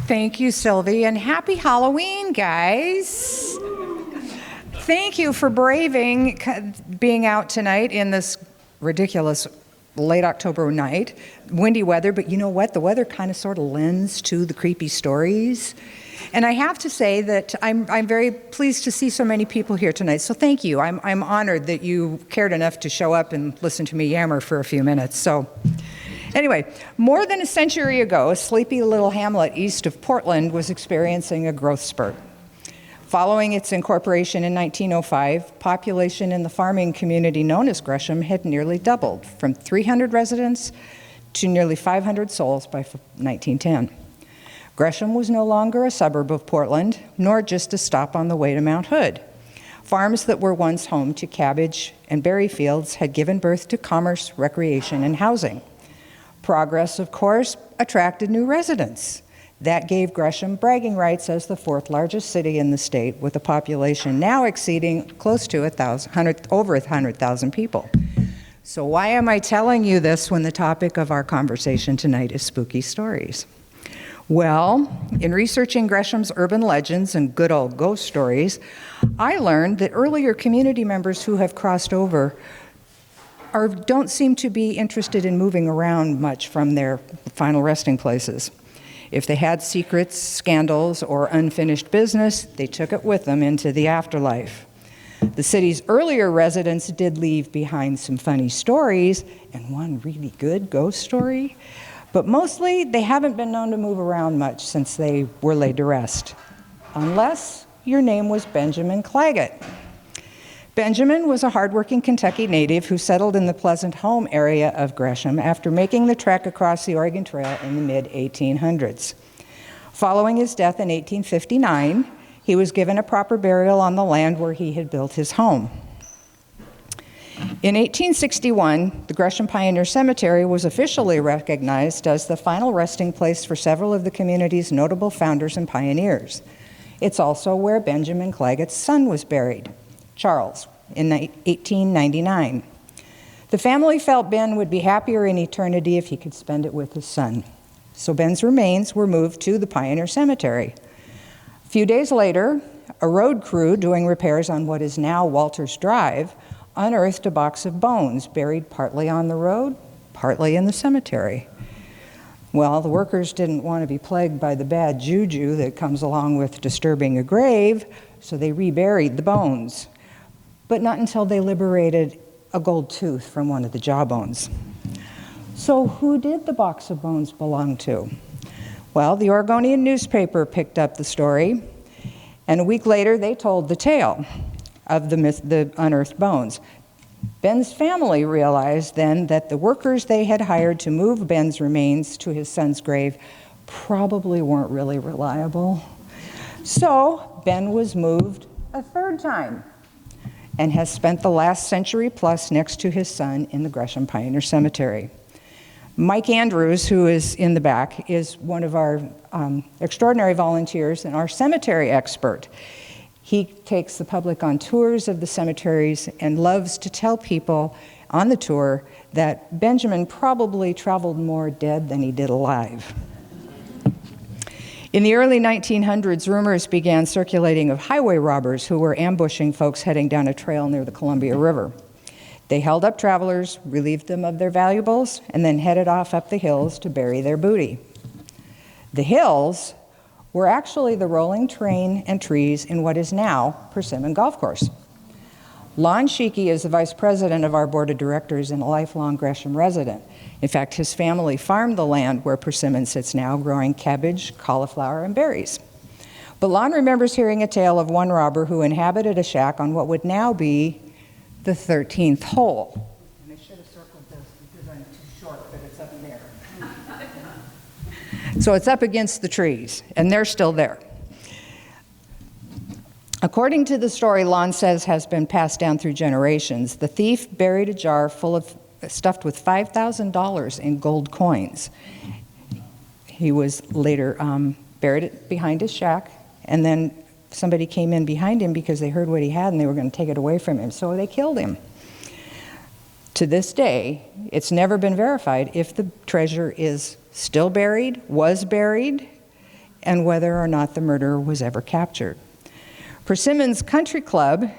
Thank you, Sylvie, and happy Halloween, guys. Thank you for braving being out tonight in this ridiculous late October night, windy weather, but you know what? The weather kind of sort of lends to the creepy stories. And I have to say that I'm very pleased to see so many people here tonight, so thank you. I'm honored that you cared enough to show up and listen to me yammer for a few minutes. So anyway, more than a century ago, a sleepy little hamlet east of Portland was experiencing a growth spurt. Following its incorporation in 1905, population in the farming community known as Gresham had nearly doubled, from 300 residents to nearly 500 souls by 1910. Gresham was no longer a suburb of Portland, nor just a stop on the way to Mount Hood. Farms that were once home to cabbage and berry fields had given birth to commerce, recreation, and housing. Progress, of course, attracted new residents. That gave Gresham bragging rights as the fourth largest city in the state, with a population now exceeding close to over 100,000 people. So why am I telling you this when the topic of our conversation tonight is spooky stories? Well, in researching Gresham's urban legends and good old ghost stories, I learned that earlier community members who have crossed over don't seem to be interested in moving around much from their final resting places. If they had secrets, scandals, or unfinished business, they took it with them into the afterlife. The city's earlier residents did leave behind some funny stories and one really good ghost story, but mostly they haven't been known to move around much since they were laid to rest, unless your name was Benjamin Claggett. Benjamin was a hardworking Kentucky native who settled in the Pleasant Home area of Gresham after making the trek across the Oregon Trail in the mid-1800s. Following his death in 1859, he was given a proper burial on the land where he had built his home. In 1861, the Gresham Pioneer Cemetery was officially recognized as the final resting place for several of the community's notable founders and pioneers. It's also where Benjamin Claggett's son was buried, Charles, in 1899. The family felt Ben would be happier in eternity if he could spend it with his son. So Ben's remains were moved to the Pioneer Cemetery. A few days later, a road crew doing repairs on what is now Walters Drive unearthed a box of bones buried partly on the road, partly in the cemetery. Well, the workers didn't want to be plagued by the bad juju that comes along with disturbing a grave, so they reburied the bones, but not until they liberated a gold tooth from one of the jawbones. So who did the box of bones belong to? Well, the Oregonian newspaper picked up the story, and a week later they told the tale of the unearthed bones. Ben's family realized then that the workers they had hired to move Ben's remains to his son's grave probably weren't really reliable. So Ben was moved a third time and has spent the last century plus next to his son in the Gresham Pioneer Cemetery. Mike Andrews, who is in the back, is one of our extraordinary volunteers and our cemetery expert. He takes the public on tours of the cemeteries and loves to tell people on the tour that Benjamin probably traveled more dead than he did alive. In the early 1900s, rumors began circulating of highway robbers who were ambushing folks heading down a trail near the Columbia River. They held up travelers, relieved them of their valuables, and then headed off up the hills to bury their booty. The hills were actually the rolling terrain and trees in what is now Persimmon Golf Course. Lon Sheikey is the vice president of our board of directors and a lifelong Gresham resident. In fact, his family farmed the land where Persimmon sits now, growing cabbage, cauliflower, and berries. But Lon remembers hearing a tale of one robber who inhabited a shack on what would now be the 13th hole. And I should have circled this because I'm too short, but it's up there. So it's up against the trees, and they're still there. According to the story Lon says has been passed down through generations, the thief buried a jar stuffed with $5,000 in gold coins. He was later buried it behind his shack, and then somebody came in behind him because they heard what he had and they were going to take it away from him, so they killed him. To this day, it's never been verified if the treasure is still buried, was buried, and whether or not the murderer was ever captured. Persimmon's Country Club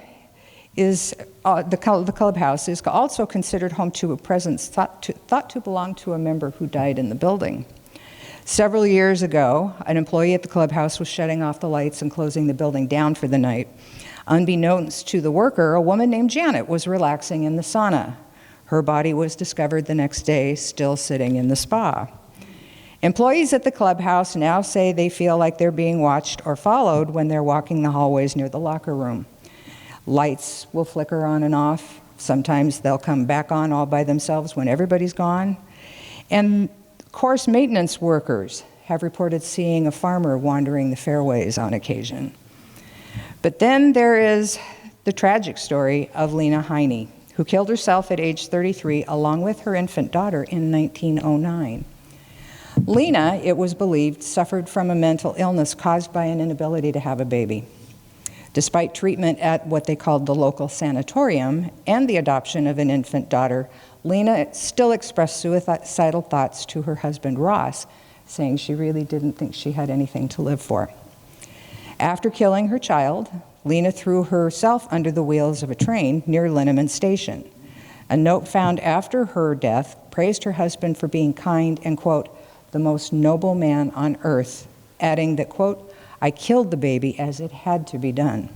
is, the clubhouse is also considered home to a presence thought to belong to a member who died in the building. Several years ago, an employee at the clubhouse was shutting off the lights and closing the building down for the night. Unbeknownst to the worker, a woman named Janet was relaxing in the sauna. Her body was discovered the next day, still sitting in the spa. Employees at the clubhouse now say they feel like they're being watched or followed when they're walking the hallways near the locker room. Lights will flicker on and off. Sometimes they'll come back on all by themselves when everybody's gone. And course maintenance workers have reported seeing a farmer wandering the fairways on occasion. But then there is the tragic story of Lena Heine, who killed herself at age 33 along with her infant daughter in 1909. Lena, it was believed, suffered from a mental illness caused by an inability to have a baby. Despite treatment at what they called the local sanatorium and the adoption of an infant daughter, Lena still expressed suicidal thoughts to her husband, Ross, saying she really didn't think she had anything to live for. After killing her child, Lena threw herself under the wheels of a train near Linneman Station. A note found after her death praised her husband for being kind and, quote, the most noble man on earth, adding that, quote, I killed the baby as it had to be done.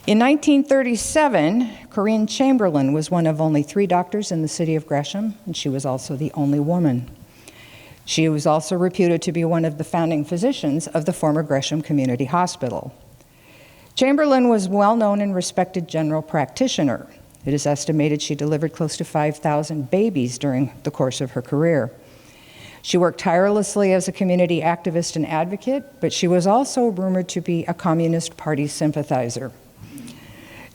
In 1937, Corinne Chamberlain was one of only 3 doctors in the city of Gresham, and she was also the only woman. She was also reputed to be one of the founding physicians of the former Gresham Community Hospital. Chamberlain was a well-known and respected general practitioner. It is estimated she delivered close to 5,000 babies during the course of her career. She worked tirelessly as a community activist and advocate, but she was also rumored to be a Communist Party sympathizer.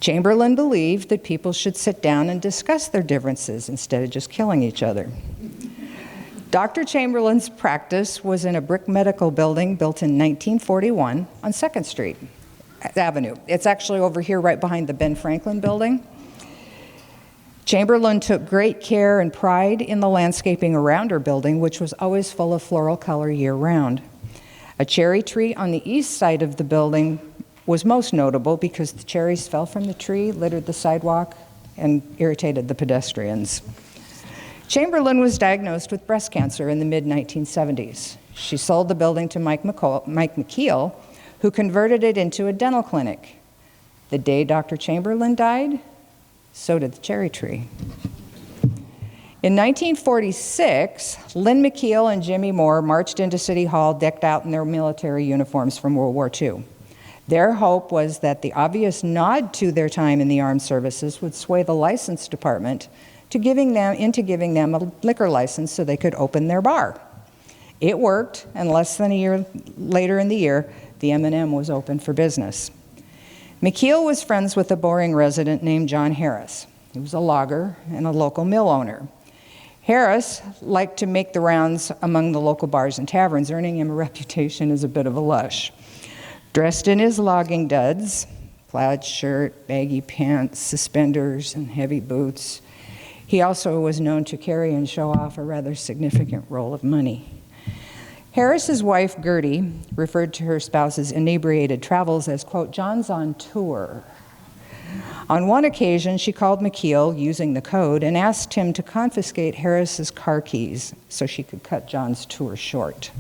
Chamberlain believed that people should sit down and discuss their differences instead of just killing each other. Dr. Chamberlain's practice was in a brick medical building built in 1941 on 2nd Street Avenue. It's actually over here right behind the Ben Franklin building. Chamberlain took great care and pride in the landscaping around her building, which was always full of floral color year-round. A cherry tree on the east side of the building was most notable because the cherries fell from the tree, littered the sidewalk, and irritated the pedestrians. Chamberlain was diagnosed with breast cancer in the mid-1970s. She sold the building to Mike McKeel, who converted it into a dental clinic. The day Dr. Chamberlain died, so did the cherry tree. In 1946, Lynn McKeel and Jimmy Moore marched into City Hall decked out in their military uniforms from World War II. Their hope was that the obvious nod to their time in the armed services would sway the license department into giving them a liquor license so they could open their bar. It worked, and less than a year later in the year, the M&M was open for business. McKeel was friends with a boring resident named John Harris. He was a logger and a local mill owner. Harris liked to make the rounds among the local bars and taverns, earning him a reputation as a bit of a lush. Dressed in his logging duds, plaid shirt, baggy pants, suspenders, and heavy boots, he also was known to carry and show off a rather significant roll of money. Harris's wife, Gertie, referred to her spouse's inebriated travels as, quote, John's on tour. On one occasion, she called McKeel using the code and asked him to confiscate Harris's car keys so she could cut John's tour short.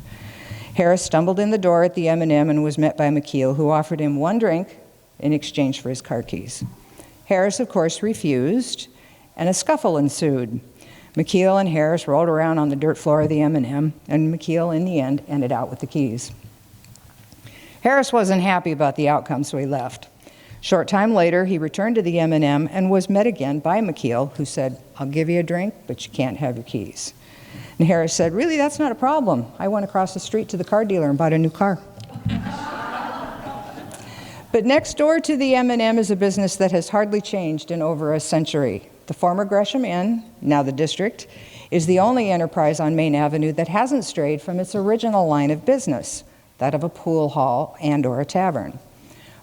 Harris stumbled in the door at the M&M and was met by McKeel, who offered him one drink in exchange for his car keys. Harris, of course, refused, and a scuffle ensued. McKeel and Harris rolled around on the dirt floor of the M&M, and McKeel, in the end, ended out with the keys. Harris wasn't happy about the outcome, so he left. Short time later, he returned to the M&M and was met again by McKeel, who said, I'll give you a drink, but you can't have your keys. And Harris said, really, that's not a problem. I went across the street to the car dealer and bought a new car. But next door to the M&M is a business that has hardly changed in over a century. The former Gresham Inn, now the District, is the only enterprise on Main Avenue that hasn't strayed from its original line of business, that of a pool hall and/or a tavern.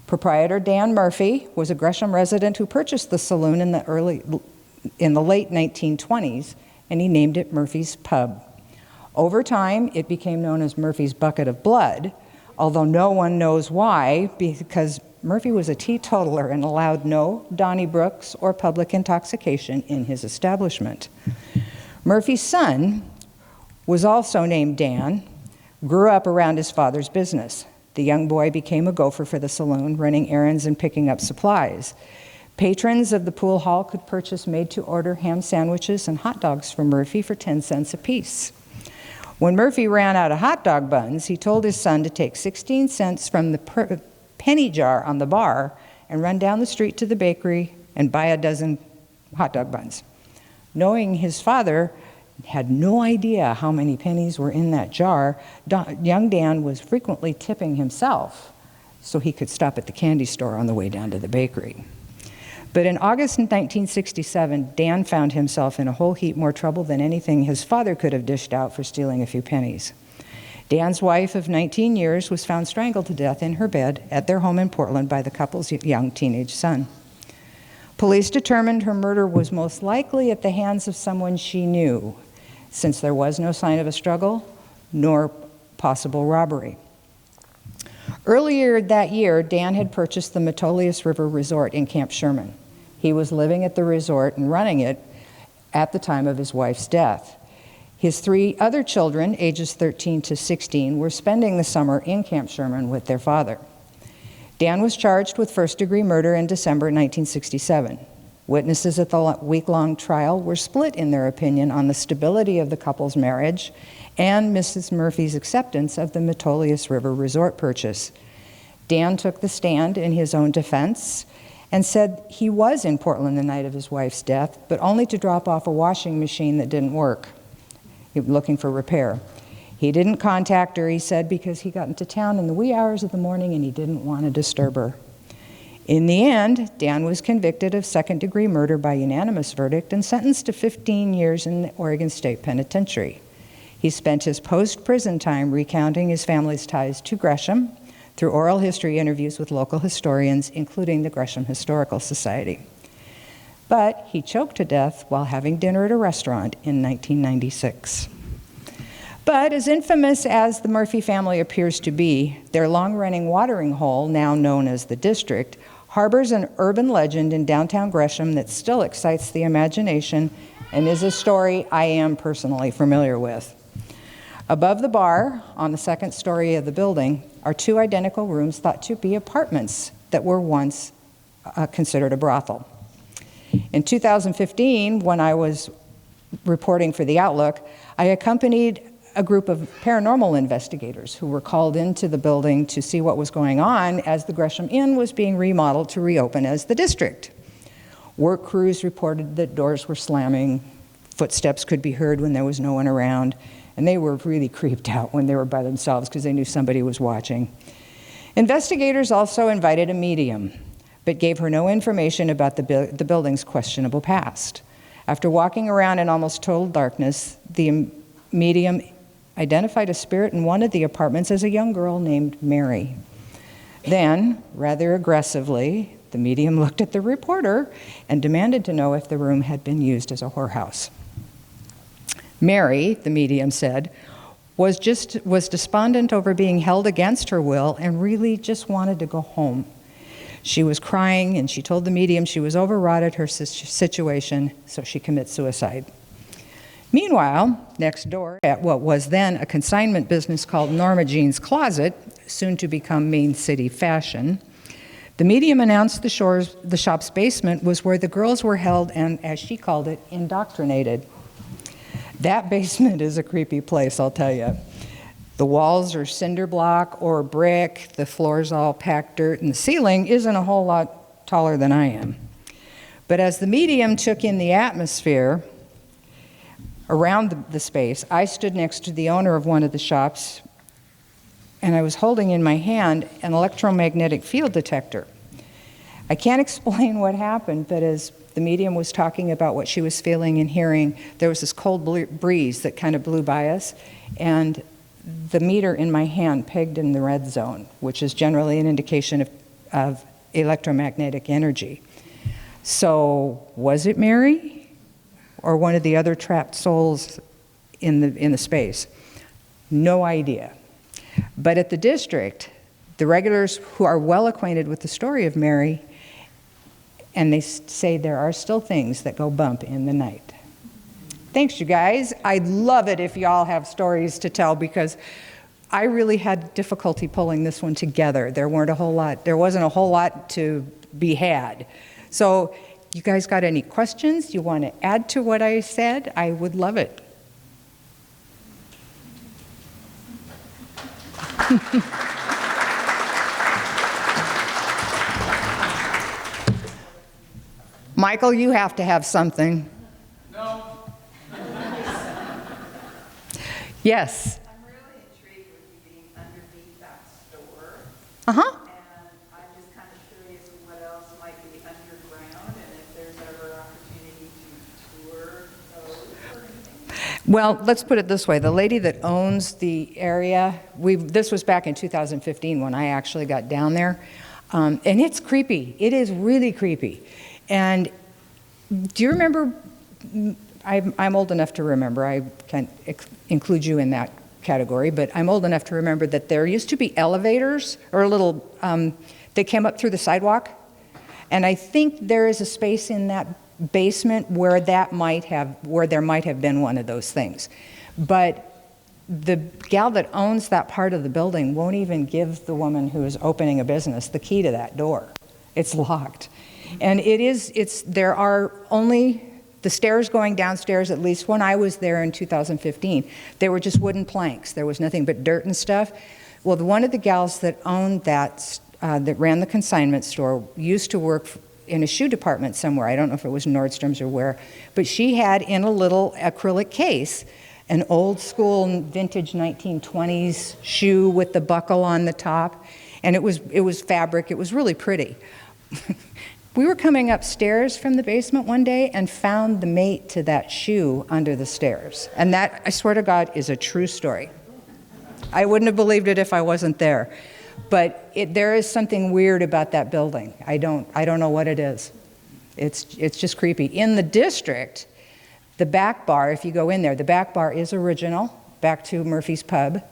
Proprietor Dan Murphy was a Gresham resident who purchased the saloon in the late 1920s, and he named it Murphy's Pub. Over time, it became known as Murphy's bucket of blood, although no one knows why, because Murphy was a teetotaler and allowed no Donnybrooks or public intoxication in his establishment. Murphy's son was also named Dan, grew up around his father's business. The young boy became a gopher for the saloon, running errands and picking up supplies. Patrons of the pool hall could purchase made-to-order ham sandwiches and hot dogs from Murphy for 10 cents apiece. When Murphy ran out of hot dog buns, he told his son to take 16 cents from the penny jar on the bar and run down the street to the bakery and buy a dozen hot dog buns. Knowing his father had no idea how many pennies were in that jar, young Dan was frequently tipping himself so he could stop at the candy store on the way down to the bakery. But in August 1967, Dan found himself in a whole heap more trouble than anything his father could have dished out for stealing a few pennies. Dan's wife of 19 years was found strangled to death in her bed at their home in Portland by the couple's young teenage son. Police determined her murder was most likely at the hands of someone she knew, since there was no sign of a struggle nor possible robbery. Earlier that year, Dan had purchased the Metolius River Resort in Camp Sherman. He was living at the resort and running it at the time of his wife's death. His 3 other children, ages 13 to 16, were spending the summer in Camp Sherman with their father. Dan was charged with first-degree murder in December 1967. Witnesses at the week-long trial were split in their opinion on the stability of the couple's marriage and Mrs. Murphy's acceptance of the Metolius River Resort purchase. Dan took the stand in his own defense and said he was in Portland the night of his wife's death, but only to drop off a washing machine that didn't work. He was looking for repair. He didn't contact her, he said, because he got into town in the wee hours of the morning and he didn't want to disturb her. In the end, Dan was convicted of second-degree murder by unanimous verdict and sentenced to 15 years in the Oregon State Penitentiary. He spent his post-prison time recounting his family's ties to Gresham through oral history interviews with local historians, including the Gresham Historical Society. But he choked to death while having dinner at a restaurant in 1996. But as infamous as the Murphy family appears to be, their long-running watering hole, now known as the District, harbors an urban legend in downtown Gresham that still excites the imagination and is a story I am personally familiar with. Above the bar, on the second story of the building, are 2 identical rooms thought to be apartments that were once considered a brothel. In 2015, when I was reporting for The Outlook, I accompanied a group of paranormal investigators who were called into the building to see what was going on as the Gresham Inn was being remodeled to reopen as the District. Work crews reported that doors were slamming, footsteps could be heard when there was no one around, and they were really creeped out when they were by themselves because they knew somebody was watching. Investigators also invited a medium, but gave her no information about the building's questionable past. After walking around in almost total darkness, the medium identified a spirit in one of the apartments as a young girl named Mary. Then, rather aggressively, the medium looked at the reporter and demanded to know if the room had been used as a whorehouse. Mary, the medium said, was despondent over being held against her will and really just wanted to go home. She was crying and she told the medium she was overwrought at her situation, so she commits suicide. Meanwhile, next door at what was then a consignment business called Norma Jean's Closet, soon to become Main City Fashion, the medium announced the shop's basement was where the girls were held and, as she called it, indoctrinated. That basement is a creepy place, I'll tell you. The walls are cinder block or brick, the floor's all packed dirt, and the ceiling isn't a whole lot taller than I am. But as the medium took in the atmosphere around the space, I stood next to the owner of one of the shops, and I was holding in my hand an electromagnetic field detector. I can't explain what happened, but as the medium was talking about what she was feeling and hearing, there was this cold breeze that kind of blew by us, and the meter in my hand pegged in the red zone, which is generally an indication of electromagnetic energy. So was it Mary or one of the other trapped souls in the space? No idea. But at the district, the regulars who are well acquainted with the story of Mary, and they say there are still things that go bump in the night. Thanks, you guys. I'd love it if y'all have stories to tell, because I really had difficulty pulling this one together. There wasn't a whole lot to be had. So you guys got any questions you want to add to what I said? I would love it. Michael, you have to have something. No. Yes. I'm really intrigued with you being underneath that store. Uh-huh. And I'm just kind of curious what else might be underground, and if there's ever opportunity to tour those or anything. Well, let's put it this way. The lady that owns the area, this was back in 2015 when I actually got down there, and it's creepy. It is really creepy. And do you remember, I'm old enough to remember, I can't include you in that category, but I'm old enough to remember that there used to be elevators, or little, they came up through the sidewalk, and I think there is a space in that basement where there might have been one of those things. But the gal that owns that part of the building won't even give the woman who is opening a business the key to that door. It's locked. And there are only the stairs going downstairs, at least when I was there in 2015, they were just wooden planks. There was nothing but dirt and stuff. Well, one of the gals that owned that ran the consignment store used to work in a shoe department somewhere. I don't know if it was Nordstrom's or where, but she had in a little acrylic case an old school vintage 1920s shoe with the buckle on the top, and it was fabric. It was really pretty. We were coming upstairs from the basement one day and found the mate to that shoe under the stairs. And that, I swear to God, is a true story. I wouldn't have believed it if I wasn't there. But there is something weird about that building. I don't know what it is. It's just creepy. In the district, the back bar, if you go in there, the back bar is original, back to Murphy's Pub.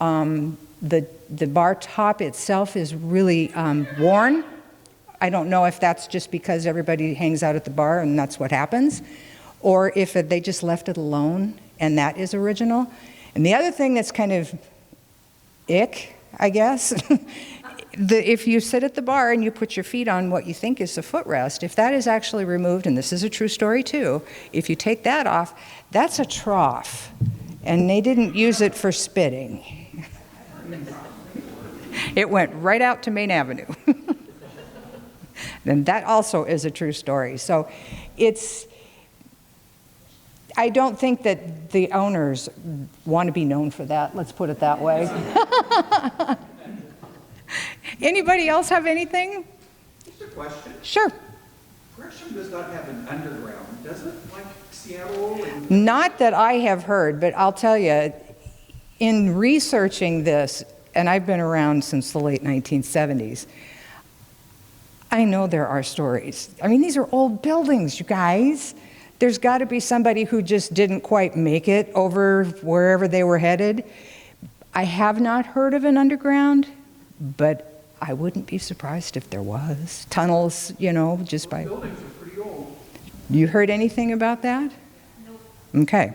The bar top itself is really worn. I don't know if that's just because everybody hangs out at the bar and that's what happens, or if they just left it alone and that is original. And the other thing that's kind of ick, I guess, if you sit at the bar and you put your feet on what you think is a footrest, if that is actually removed, and this is a true story too, if you take that off, that's a trough. And they didn't use it for spitting. It went right out to Main Avenue. And that also is a true story. So I don't think that the owners want to be known for that, let's put it that way. Anybody else have anything? Just a question. Sure. Gresham does not have an underground, does it? Like Seattle? Not that I have heard, but I'll tell you, in researching this, and I've been around since the late 1970s, I know there are stories. I mean, these are old buildings, you guys. There's got to be somebody who just didn't quite make it over wherever they were headed. I have not heard of an underground, but I wouldn't be surprised if there was. Tunnels, just by... Buildings are pretty old. You heard anything about that? Nope. Okay.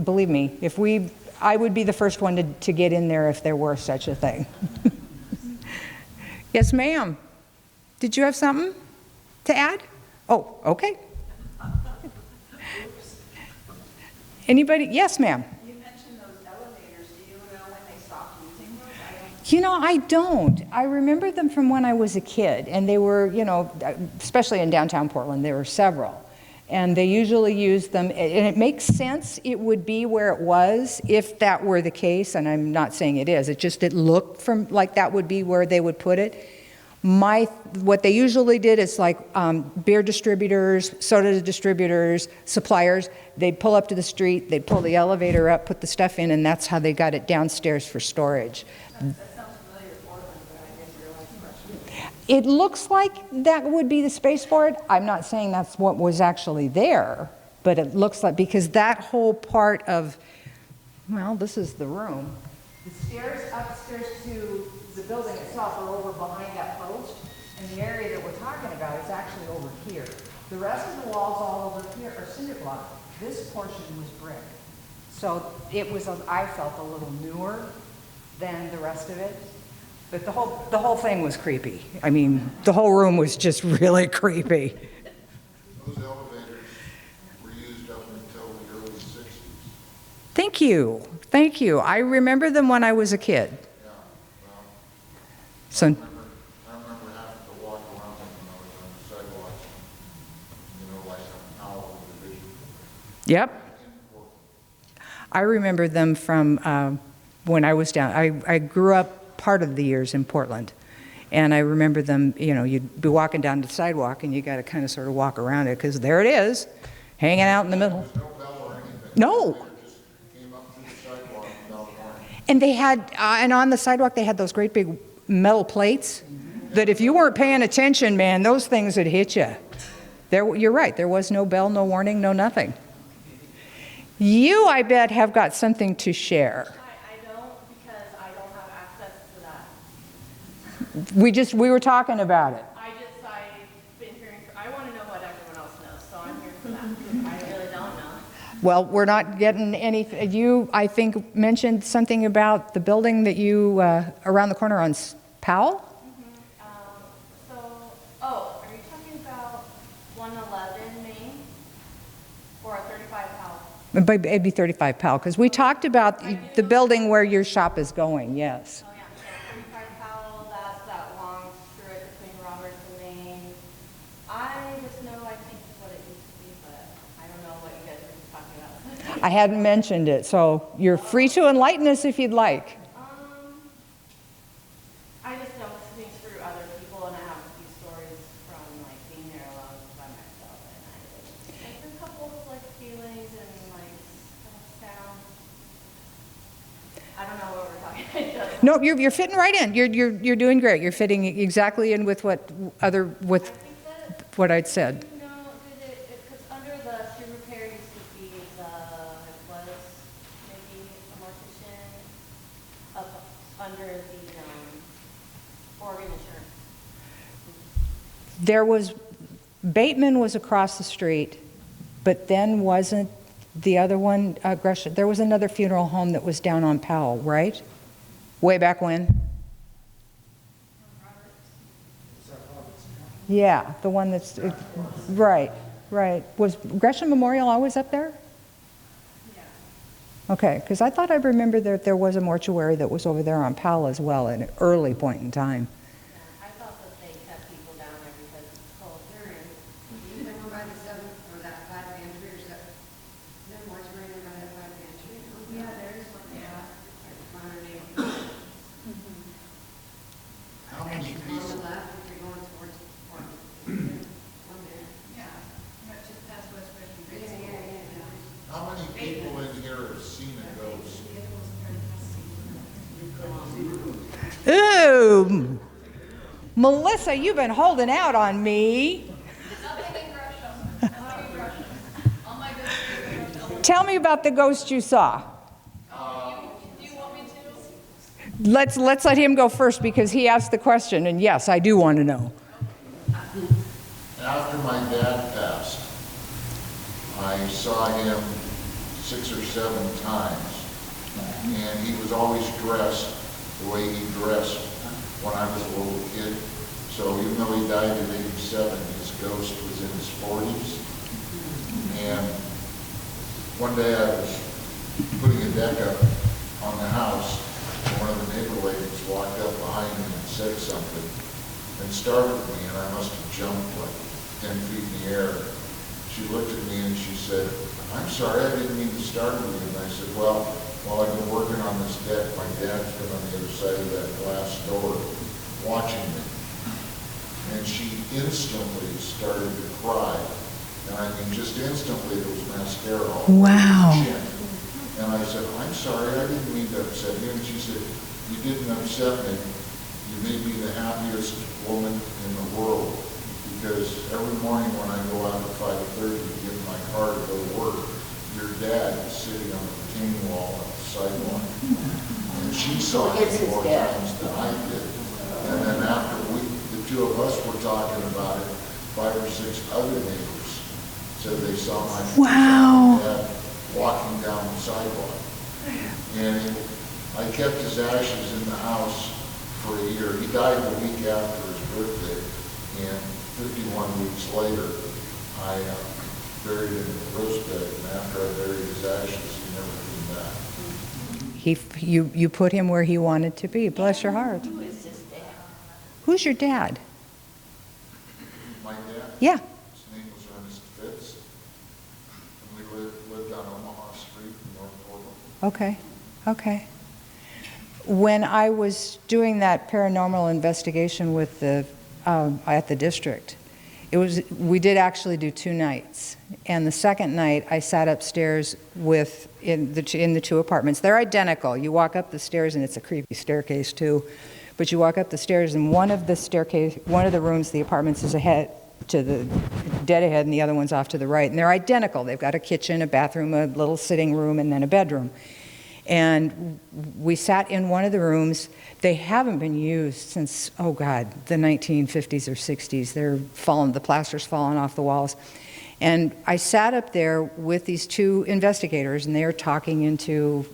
Believe me, I would be the first one to get in there if there were such a thing. Yes, ma'am. Did you have something to add? Oh, okay. Anybody? Yes, ma'am. You mentioned those elevators. Do you know when they stopped using those? I don't. I remember them from when I was a kid, and they were, especially in downtown Portland, there were several. And they usually used them, and it makes sense it would be where it was if that were the case, and I'm not saying it is. It looked like that would be where they would put it. What they usually did is like beer distributors, soda distributors, suppliers, they'd pull up to the street, they'd pull the elevator up, put the stuff in, and that's how they got it downstairs for storage. That sounds familiar to Portland, but I didn't realize Gresham. It looks like that would be the space for it. I'm not saying that's what was actually there, But it looks like, because that whole part of, well, this is the room. The stairs upstairs to the building itself are over behind that post, and the area that we're talking about is actually over here. The rest of the walls all over here are cinder block. This portion was brick. So it was, I felt, a little newer than the rest of it. But the whole thing was creepy. I mean, the whole room was just really creepy. Those elevators were used up until the early 60s. Thank you. Thank you. I remember them when I was a kid. Yeah, well, So, I remember having to walk around them when I was on the sidewalks, like an owl division. yep. I remember them from when I was down. I grew up part of the years in Portland. And I remember them, you'd be walking down the sidewalk and you got to kind of sort of walk around it because there it is, hanging out in the middle. There was no bell or anything. No. They just came up through the sidewalk without warning. And they had, and on the sidewalk, they had those great big metal plates that if you weren't paying attention, man, those things would hit you. You're right. There was no bell, no warning, no nothing. You, I bet, have got something to share. I don't, because I don't have access to that. We were talking about it. I've been hearing, I want to know what everyone else knows, so I'm here for that. I really don't know. Well, we're not getting any, you, I think, mentioned something about the building that you, around the corner on Powell? Are you talking about 111 Main or 35 Powell? But it'd be 35 Powell, because we talked about the building where your shop is going, yes. Oh, yeah, 35 Powell, that's that long stretch between Roberts and Main. I just know, I think it's what it used to be, but I don't know what you guys were just talking about. I hadn't mentioned it, so you're free to enlighten us if you'd like. I just know things through other people, and I have a few stories from being there alone by myself, and there's a couple of feelings and sounds. I don't know what we're talking about. No, you're fitting right in. You're doing great. You're fitting exactly in with what I'd said. Because under the shoe repair used to be was maybe a mortician up under the Oregon Insurance. There was, Bateman was across the street, but then wasn't the other one, Gresham? There was another funeral home that was down on Powell, right? Way back when? Yeah, the one that's, right. Was Gresham Memorial always up there? Yeah. Okay, because I thought I remember that there was a mortuary that was over there on Powell as well at an early point in time. I thought that they kept people down there because it's cold. There were by the seventh, or that 5 pantry, or that, there was right by that 5 pantry. Yeah, there's one, yeah. How many On people, the left, if you're going towards Portland. One there. Yeah, not just past West Gresham. Yeah. how many people in here have seen a ghost? Ooh, Melissa, you've been holding out on me. Nothing in Gresham. Nothing in Gresham. All my good. Tell me about the ghost you saw. Do you want me to? Let's let him go first because he asked the question, and yes, I do want to know. After my dad passed, I saw him 6 or 7 times, and he was always dressed the way he dressed when I was a little kid. So even though he died at 87, his ghost was in his 40s. And one day I was putting a deck up on the house, and one of the neighbor ladies walked up behind me and said something and startled me, and I must have jumped like 10 feet in the air. She looked at me and she said, "I'm sorry, I didn't mean to startle you." And I said, "Well, while I've been working on this deck, my dad's been on the other side of that glass door watching me." And she instantly started to cry. And I mean, just instantly, there was mascara all over Wow. her chin. And I said, "I'm sorry, I didn't mean to upset you." And she said, "You didn't upset me. You made me the happiest woman in the world. Because every morning when I go out at 5:30 to get in my car to go to sitting on the retaining wall on the sidewalk. And she saw him more times than I did. And then after the two of us were talking about it, 5 or 6 other neighbors said they saw my dad walking down the sidewalk. And I kept his ashes in the house for a year. He died the week after his birthday, and 51 weeks later, I buried him in a rose bed, and after I buried his ashes, he never came back. You put him where he wanted to be. Bless your heart. Who is his dad? Who's your dad? My dad? Yeah. His name was Ernest Fitz, and we lived on Omaha Street in North Portland. Okay. When I was doing that paranormal investigation with at the district, we did actually do 2 nights. And the second night, I sat upstairs in the 2 apartments. They're identical. You walk up the stairs, and it's a creepy staircase too. But you walk up the stairs, and one of the rooms, the apartments, is ahead to the dead ahead, and the other one's off to the right. And they're identical. They've got a kitchen, a bathroom, a little sitting room, and then a bedroom. And we sat in one of the rooms. They haven't been used since, the 1950s or 60s. The plaster's fallen off the walls. And I sat up there with these 2 investigators, and they are talking into,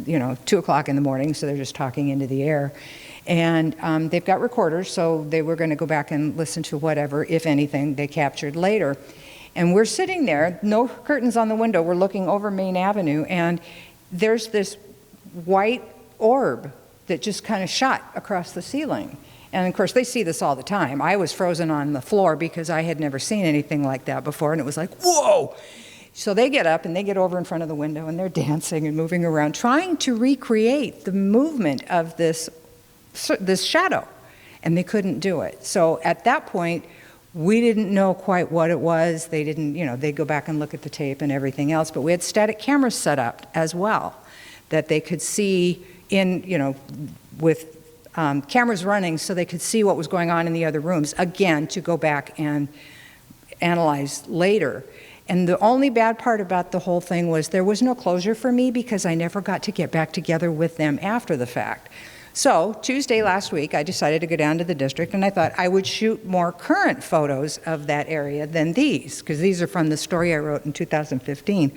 2 o'clock in the morning, so they're just talking into the air. And they've got recorders, so they were going to go back and listen to whatever, if anything, they captured later. And we're sitting there, no curtains on the window. We're looking over Main Avenue, and there's this white orb that just kind of shot across the ceiling. And of course, they see this all the time. I was frozen on the floor because I had never seen anything like that before, and it was like, whoa! So they get up and they get over in front of the window, and they're dancing and moving around, trying to recreate the movement of this shadow, and they couldn't do it. So at that point, we didn't know quite what it was. They didn't, they'd go back and look at the tape and everything else, but we had static cameras set up as well that they could see with cameras running so they could see what was going on in the other rooms, again, to go back and analyze later. And the only bad part about the whole thing was there was no closure for me because I never got to get back together with them after the fact. So Tuesday last week, I decided to go down to the district, and I thought I would shoot more current photos of that area than these, because these are from the story I wrote in 2015.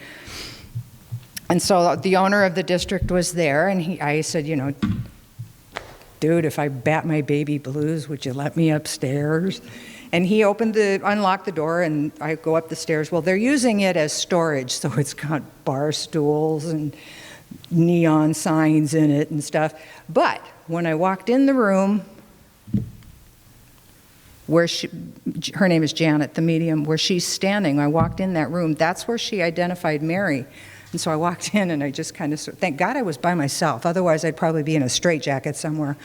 And so the owner of the district was there, and I said, dude, if I bat my baby blues, would you let me upstairs? And he unlocked the door, and I go up the stairs. Well, they're using it as storage, so it's got bar stools and neon signs in it and stuff. But when I walked in the room where her name is Janet, the medium, where she's standing, I walked in that room, that's where she identified Mary. And so I walked in, and I just kind of, thank God I was by myself. Otherwise, I'd probably be in a straitjacket somewhere.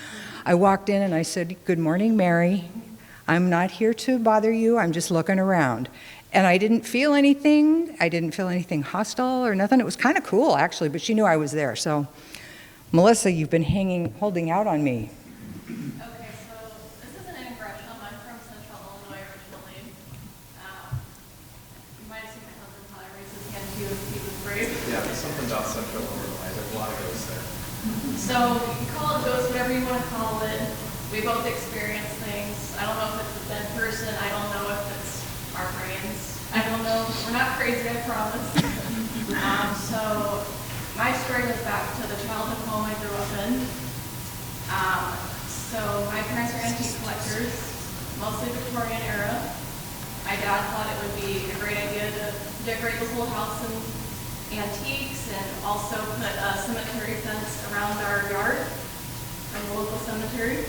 I walked in, and I said, "Good morning, Mary. I'm not here to bother you. I'm just looking around." And I didn't feel anything. I didn't feel anything hostile or nothing. It was kind of cool, actually, but she knew I was there. So, Melissa, you've been holding out on me. Okay, so this isn't in Gresham. I'm from Central Illinois originally. You might have seen my husband probably raise his hand too if he was brave. Yeah, there's something about Central Illinois. There's a lot of ghosts there. So you can call it ghost, whatever you want to call it. We both experience things. I don't know if it's a dead person. I don't know if it's our brains. I don't know. We're not crazy, I promise. So my story goes back to the childhood home I grew up in. So my parents are antique collectors, mostly Victorian era. My dad thought it would be a great idea to decorate the whole house in antiques and also put a cemetery fence around our yard from the local cemetery.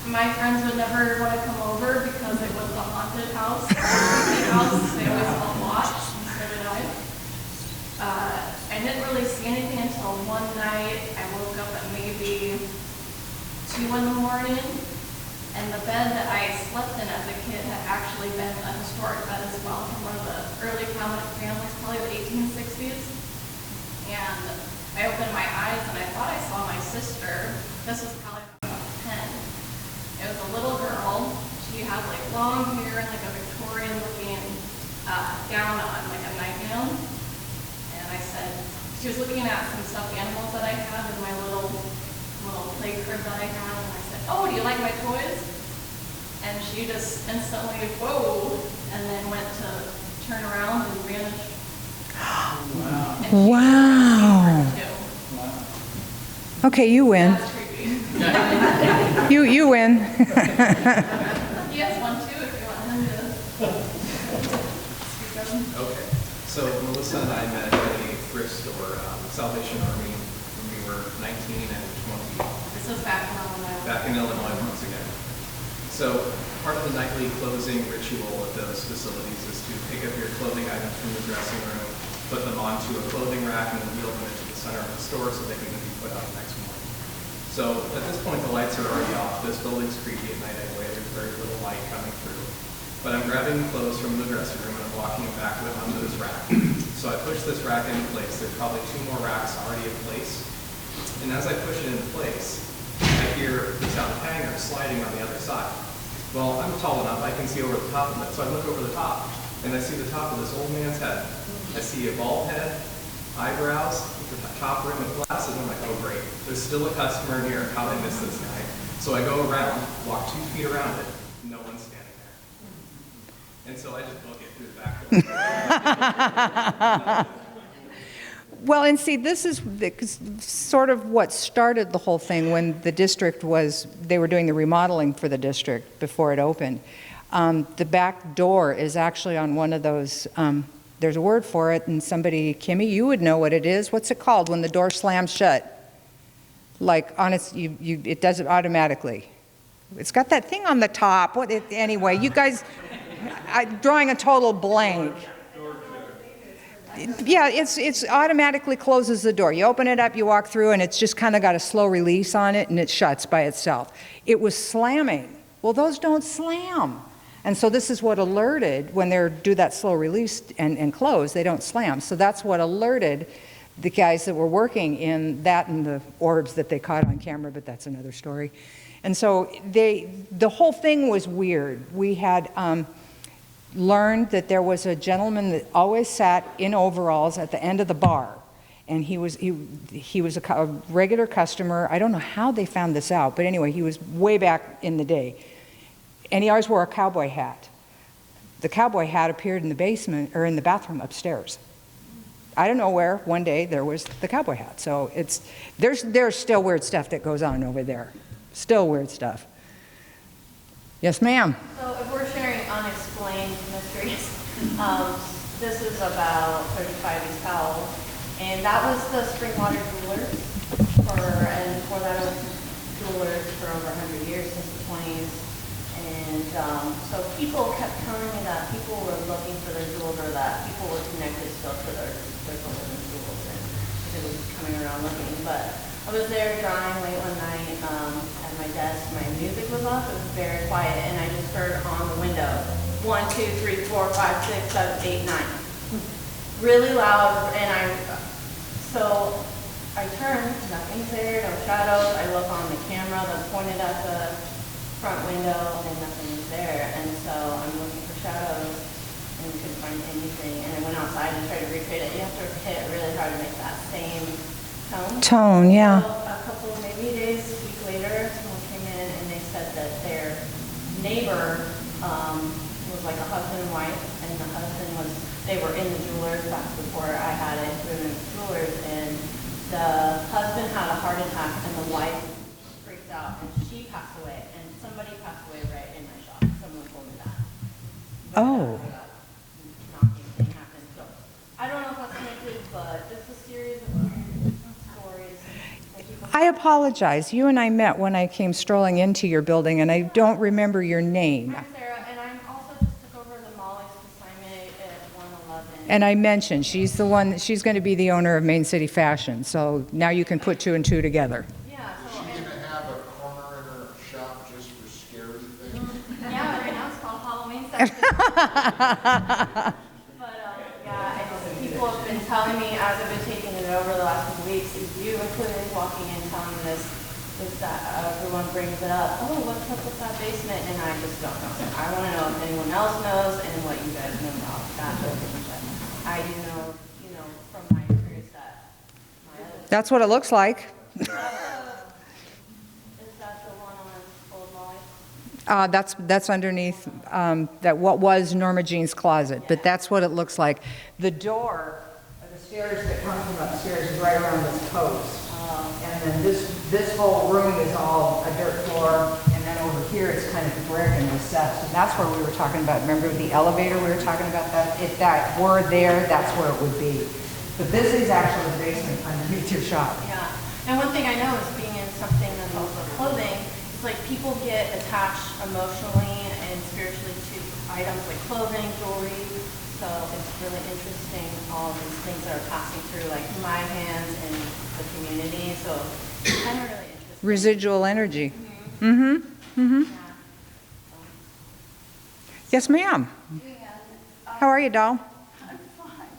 My friends would never want to come over because it was a haunted house. They always felt watched, and so did I. I didn't really see anything until one night. I woke up at maybe 2 in the morning, and the bed that I slept in as a kid had actually been a historic bed as well from one of the early prominent families, probably the 1860s. And I opened my eyes and I thought I saw my sister. This was probably about 10. It was a little girl. She had like long hair and like a Victorian looking gown on, like a nightgown. And she was looking at some stuffed animals that I had in my little play crib that I had, and I said, "Oh, do you like my toys?" And she just instantly, whoa, and then went to turn around and vanish. And she Wow. too. Okay, you win. That's creepy. You win. He has one too if you want him to speak of him. Okay, so Melissa and I met at a thrift store, Salvation Army, when we were 19 and 20, This was back in Illinois. back in Illinois once again. So part of the nightly closing ritual at those facilities is to pick up your clothing items from the dressing room, put them onto a clothing rack, and then wheel them into the center of the store so they can be put out next morning. So at this point, the lights are already off. This building's creepy at night anyway. There's very little light coming through. But I'm grabbing the clothes from the dressing room and I'm walking them back with onto this rack. So I push this rack into place. There's probably 2 more racks already in place. And as I push it into place, I hear the sound of hangers sliding on the other side. Well, I'm tall enough, I can see over the top of it. So I look over the top and I see the top of this old man's head. I see a bald head, eyebrows, the top rim of glasses. I'm like, oh great, there's still a customer in here. How did I miss this guy? So I go around, walk 2 feet around it, no one's standing there. And so I just book it through the back door. Well, and see, this is sort of what started the whole thing when the district they were doing the remodeling for the district before it opened. The back door is actually on one of those, there's a word for it, and somebody, Kimmy, you would know what it is. What's it called when the door slams shut? Like, on its, it does it automatically. It's got that thing on the top. Anyway, you guys, I'm drawing a total blank. Yeah, it's automatically closes the door. You open it up, you walk through, and it's just kind of got a slow release on it, and it shuts by itself. It was slamming. Well, those don't slam. And so this is what alerted, when they do that slow release and close, they don't slam. So that's what alerted the guys that were working in that and the orbs that they caught on camera, but that's another story. And so the whole thing was weird. We had learned that there was a gentleman that always sat in overalls at the end of the bar. And he was a regular customer. I don't know how they found this out, but anyway, he was way back in the day. And he always wore a cowboy hat. The cowboy hat appeared in the basement, or in the bathroom upstairs. I don't know where, one day there was the cowboy hat. So there's still weird stuff that goes on over there. Still weird stuff. Yes, ma'am. So if we're sharing unexplained mysteries, this is about 35 East Powell, and that was the Springwater Jewelers, and before that it was Jewelers for over 100 years, since the 20s. And so people kept telling me that people were looking for their jewels, or that people were connected still to their gold and jewels, and they were coming around looking. But I was there drawing late one night at my desk. My music was off. It was very quiet, and I just heard on the window 1, 2, 3, 4, 5, 6, 7, 8, 9, really loud. And so I turned. Nothing's there. No shadows. I look on the camera that's pointed at the front window, and nothing was there. And so I'm looking for shadows and couldn't find anything. And I went outside and tried to recreate it. You have to hit really hard to make that same tone. Yeah. So a couple, maybe days, a week later, someone came in and they said that their neighbor was like a husband and wife, and the husband they were in the Jewelers back before I had it, we were in the Jewelers, and the husband had a heart attack and the wife freaked out and she passed away, and somebody passed away right in my shop. Someone told me that. Oh. Knocking thing happened. So I don't know if that's connected, but just a series of weird stories. I apologize. You and I met when I came strolling into your building, and I don't remember your name. I'm Sarah, and I'm also just took over the Molly's consignment at 111. And I mentioned she's going to be the owner of Main City Fashion. So now you can put 2 and 2 together. Yeah, Is so she going to have a corner in her shop just for scary things? yeah, right now it's called Halloween section. But yeah, people have been telling me as I've been taking it over the last couple weeks, you included, walking in telling me this that everyone brings it up. Oh, what's up with that basement? And I just don't know. I want to know if anyone else knows and what you guys know about that building. But I do know, from my experience that That's what it looks like. Is that the one on Old Molly? That's underneath that what was Norma Jean's closet, but that's what it looks like. The door, the stairs that come from upstairs is right around this post. And then this whole room is all a dirt floor, and then over here it's kind of brick and recessed. And that's where we were talking about, remember the elevator we were talking about that? If that were there, that's where it would be. But this is actually the basement underneath your shop. Yeah. And one thing I know is being in something that deals with clothing, it's like people get attached emotionally and spiritually to items like clothing, jewelry. So it's really interesting, all these things that are passing through like my hands and the community. So it's kind of really interesting. Residual energy. Mm-hmm. Yeah. Yes, ma'am. How are you, doll? I'm fine.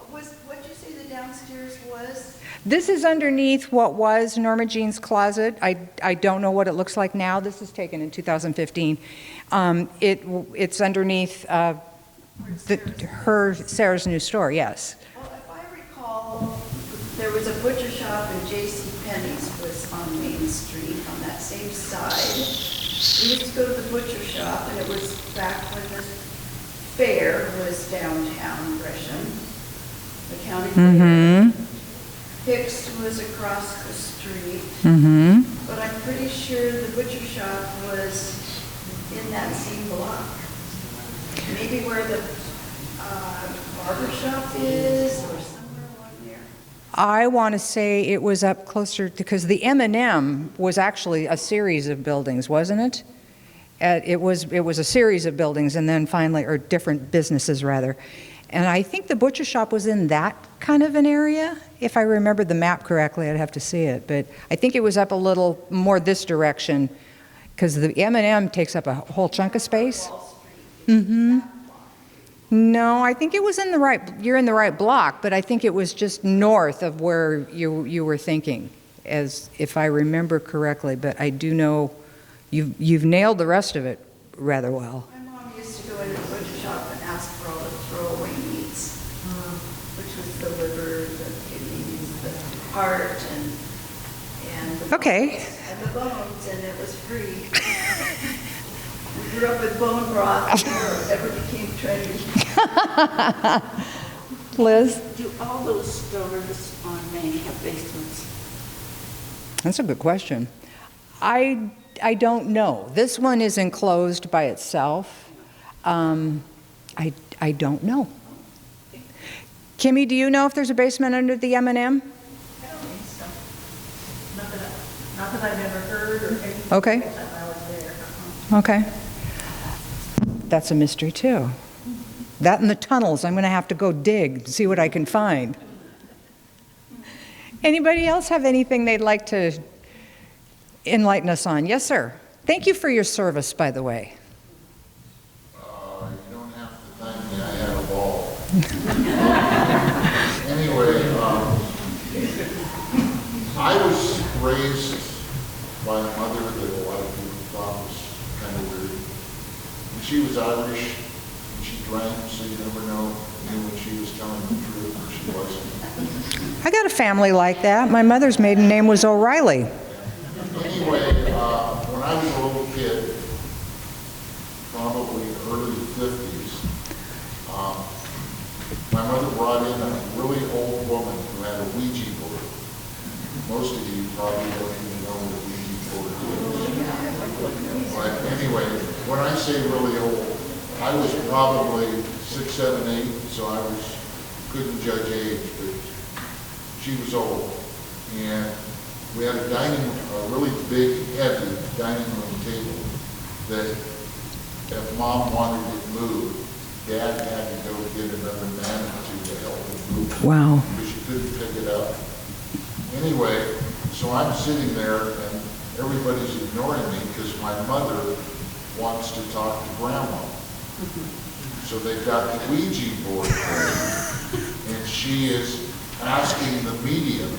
What'd you say the downstairs was? This is underneath what was Norma Jean's closet. I don't know what it looks like now. This is taken in 2015. It's underneath Sarah's new store, yes. Well, if I recall, there was a butcher shop and J.C. Penney's was on Main Street on that same side. We used to go to the butcher shop, and it was back when the fair was downtown Gresham, the county fair. Hicks was across the street. But I'm pretty sure the butcher shop was in that same block. Maybe where the barber shop is, or somewhere along there. I want to say it was up closer because the M&M was actually a series of buildings, wasn't it? It was a series of buildings, and then finally, or different businesses rather. And I think the butcher shop was in that kind of an area. If I remember the map correctly, I'd have to see it. But I think it was up a little more this direction because the M&M takes up a whole chunk of space. No, I think it was in the right, you're in the right block, but I think it was just north of where you were thinking, as if I remember correctly. But I do know you've nailed the rest of it rather well. My mom used to go into the butcher shop and ask for all the throwaway meats, which was the liver, the kidneys, the heart, and the Okay. bones, and the bones, and it was free. We grew up with bone broth before it ever became trendy. Liz? Do all those stores on Main have basements? That's a good question. I don't know. This one is enclosed by itself. I don't know. Kimmy, do you know if there's a basement under the M&M? I don't think so. Not that I've ever heard or anything. Okay. Like that when I was there. Okay. That's a mystery too. That and the tunnels, I'm going to have to go dig and see what I can find. Anybody else have anything they'd like to enlighten us on? Yes, sir. Thank you for your service, by the way. You don't have to thank me, I had a ball. Anyway, I was raised by a mother that a lot of people thought was kind of weird. And she was Irish, and she drank, so you never knew when she was telling the truth or she wasn't. I got a family like that. My mother's maiden name was O'Reilly. Anyway, when I was a little kid, probably early 50s, my mother brought in a really old woman who had a Ouija board. Most of you probably don't even know what a Ouija board is. But anyway, when I say really old, I was probably 6, 7, 8, so I couldn't judge age, but she was old. And we had a really big, heavy dining room table that if Mom wanted it moved, Dad had to go get another man or two to help him move it. Wow. Because she couldn't pick it up. Anyway, so I'm sitting there and everybody's ignoring me because my mother wants to talk to Grandma. So they've got the Ouija board there, and she is asking the medium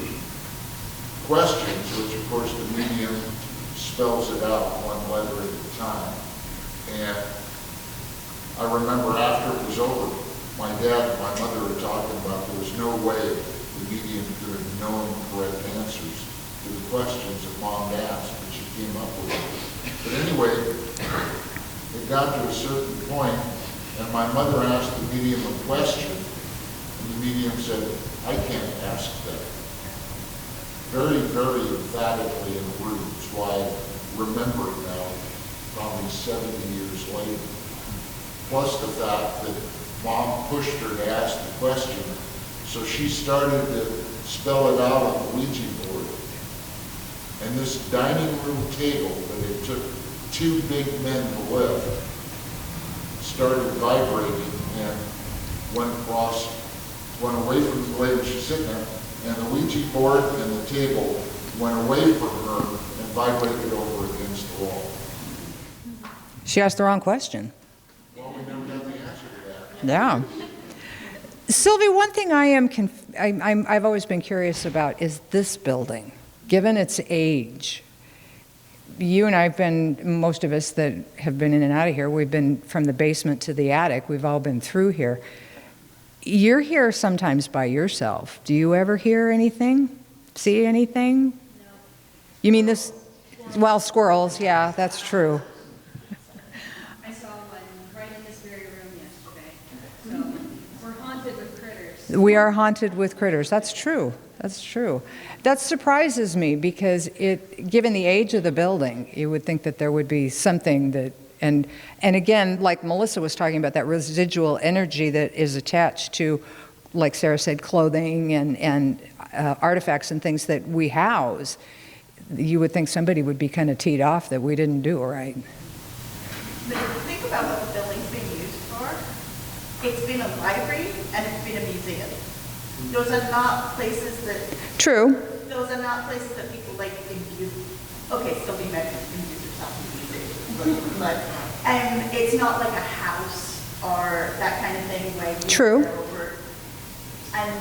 questions, which of course the medium spells it out one letter at a time. And I remember after it was over, my dad and my mother were talking about there was no way the the medium could have known correct answers to the questions that Mom asked, but she came up with it. But anyway, it got to a certain point, and my mother asked the medium a question, and the medium said, I can't ask that. Very, very emphatically in words, why I remember it now, probably 70 years later. Plus the fact that Mom pushed her to ask the question, so she started to spell it out on the Ouija board. And this dining room table that it took 2 big men to lift started vibrating and went away from the lady she's sitting there, and the Ouija board and the table went away from her and vibrated over against the wall. She asked the wrong question. Well, we never got the answer to that. Yeah. Sylvie, one thing I've always been curious about is this building, given its age. You and I have been, most of us that have been in and out of here, we've been from the basement to the attic. We've all been through here. You're here sometimes by yourself. Do you ever hear anything? See anything? No. You mean this? Well, squirrels, yeah, that's true. I saw one right in this very room yesterday. So we're haunted with critters. We are haunted with critters. That's true. That's true. That surprises me because given the age of the building, you would think that there would be something that, and again, like Melissa was talking about, that residual energy that is attached to, like Sarah said, clothing and artifacts and things that we house. You would think somebody would be kind of teed off that we didn't do right. But if you think about what the building's been used for, it's been a library and it's been a museum. Those are not places that... True. Those are not places that people like infuse. Okay, still be meant to infuse yourself in music. But it's not like a house or that kind of thing where you... True. Over. And,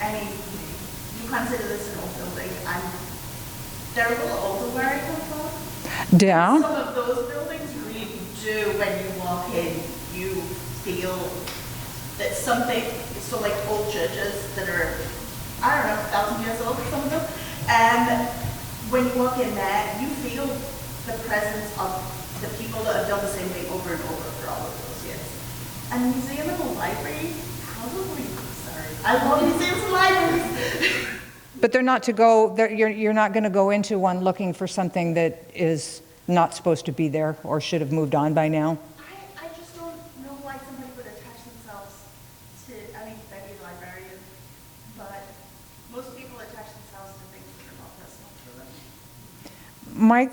I mean, you consider this an old building, and they're a little older where I come from. Yeah. Some of those buildings really do, when you walk in, you feel that something, so like old churches that are, I don't know, 1,000 years old, some of them, and when you walk in there, you feel the presence of the people that have done the same thing over and over for all of those years. And museum and a library, probably, sorry, I love museums and libraries. But they're not to go, you're not going to go into one looking for something that is not supposed to be there or should have moved on by now. I just don't know why somebody would attach themselves to, I mean, maybe a librarian, but most people attach themselves to things that are not personal to them. Mike,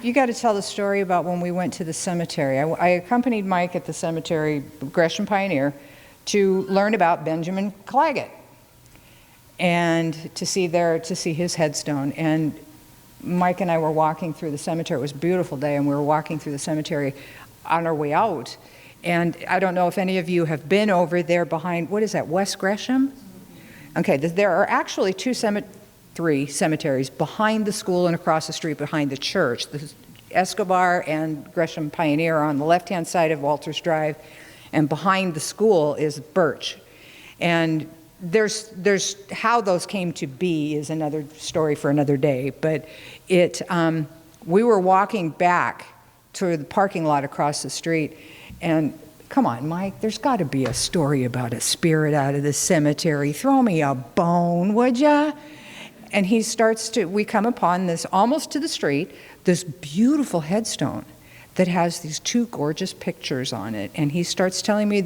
you got to tell the story about when we went to the cemetery. I accompanied Mike at the cemetery, Gresham Pioneer, to learn about Benjamin Claggett and to see his headstone. And Mike and I were walking through the cemetery. It was a beautiful day, and we were walking through the cemetery on our way out. And I don't know if any of you have been over there behind, what is that, West Gresham? Okay, there are actually three cemeteries behind the school and across the street behind the church. The Escobar and Gresham Pioneer are on the left-hand side of Walters Drive, and behind the school is Birch. And there's how those came to be is another story for another day, but we were walking back to the parking lot across the street, and come on, Mike, there's got to be a story about a spirit out of the cemetery. Throw me a bone, would ya? And we come upon this, almost to the street, this beautiful headstone that has these two gorgeous pictures on it. And he starts telling me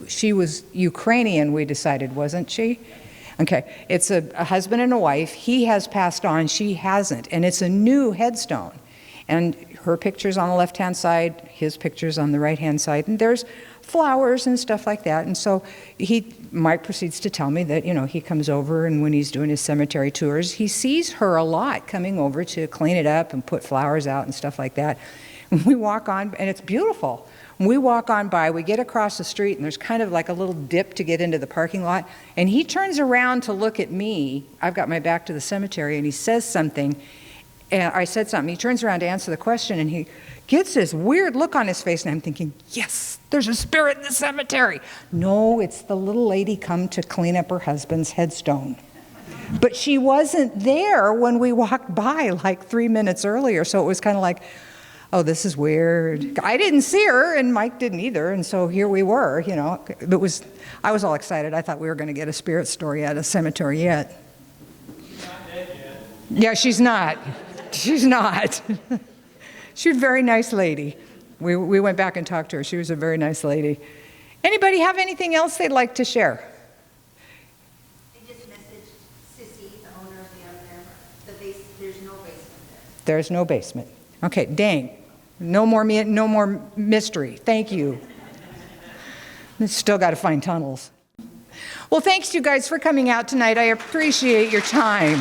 she was Ukrainian, we decided, wasn't she? Okay, it's a husband and a wife. He has passed on, she hasn't. And it's a new headstone. And her picture's on the left-hand side, his picture's on the right-hand side. And there's flowers and stuff like that. And so Mike proceeds to tell me that, he comes over, and when he's doing his cemetery tours, he sees her a lot coming over to clean it up and put flowers out and stuff like that. We walk on, and it's beautiful. We walk on by, we get across the street, and there's kind of like a little dip to get into the parking lot, and he turns around to look at me. I've got my back to the cemetery, and he says something, And I said something. He turns around to answer the question, and he gets this weird look on his face, and I'm thinking, yes, there's a spirit in the cemetery. No, it's the little lady come to clean up her husband's headstone. But she wasn't there when we walked by like 3 minutes earlier, so it was kind of like, oh, this is weird. I didn't see her, and Mike didn't either, and so here we were, you know. I was all excited. I thought we were going to get a spirit story at a cemetery yet. She's not dead yet. Yeah, she's not. She's not. She's a very nice lady. We went back and talked to her. She was a very nice lady. Anybody have anything else they'd like to share? I just messaged Sissy, the owner of the other there, there's no basement there. There's no basement. Okay, dang. No more mystery. Thank you. Still got to find tunnels. Well, thanks you guys for coming out tonight. I appreciate your time.